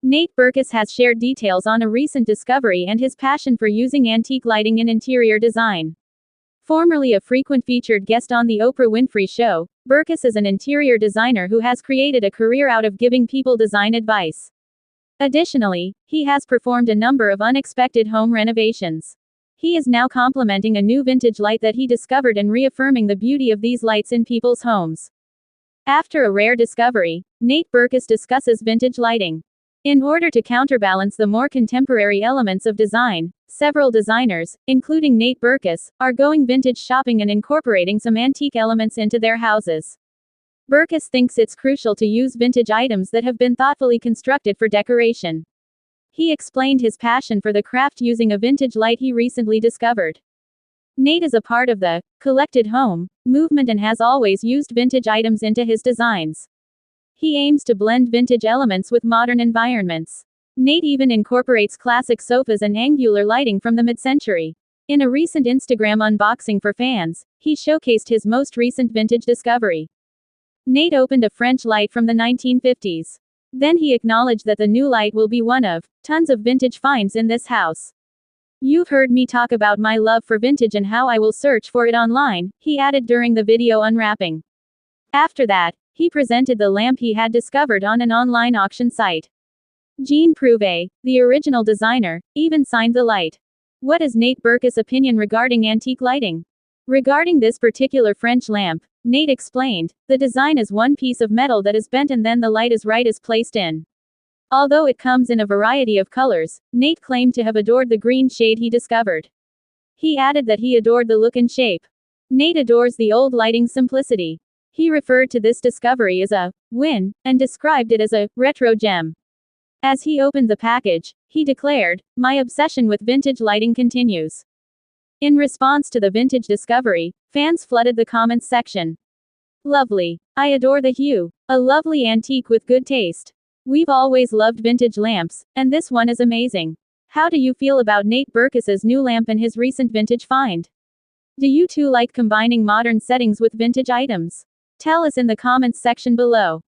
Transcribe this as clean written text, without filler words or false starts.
Nate Berkus has shared details on a recent discovery and his passion for using antique lighting in interior design. Formerly a frequent featured guest on The Oprah Winfrey Show, Berkus is an interior designer who has created a career out of giving people design advice. Additionally, he has performed a number of unexpected home renovations. He is now complimenting a new vintage light that he discovered and reaffirming the beauty of these lights in people's homes. After a rare discovery, Nate Berkus discusses vintage lighting. In order to counterbalance the more contemporary elements of design, several designers, including Nate Berkus, are going vintage shopping and incorporating some antique elements into their houses. Berkus thinks it's crucial to use vintage items that have been thoughtfully constructed for decoration. He explained his passion for the craft using a vintage light he recently discovered. Nate is a part of the collected home movement and has always used vintage items into his designs. He aims to blend vintage elements with modern environments. Nate even incorporates classic sofas and angular lighting from the mid-century. In a recent Instagram unboxing for fans, he showcased his most recent vintage discovery. Nate opened a French light from the 1950s. Then he acknowledged that the new light will be one of tons of vintage finds in this house. "You've heard me talk about my love for vintage and how I will search for it online," he added during the video unwrapping. After that, he presented the lamp he had discovered on an online auction site. Jean Prouvé, the original designer, even signed the light. What is Nate Berkus' opinion regarding antique lighting? Regarding this particular French lamp, Nate explained, "The design is one piece of metal that is bent and then the light is placed in. Although it comes in a variety of colors, Nate claimed to have adored the green shade he discovered. He added that he adored the look and shape. Nate adores the old lighting's simplicity. He referred to this discovery as a win, and described it as a retro gem." As he opened the package, he declared, "My obsession with vintage lighting continues." In response to the vintage discovery, fans flooded the comments section. "Lovely. I adore the hue. A lovely antique with good taste. We've always loved vintage lamps, and this one is amazing. How do you feel about Nate Berkus' new lamp and his recent vintage find? Do you too like combining modern settings with vintage items? Tell us in the comments section below."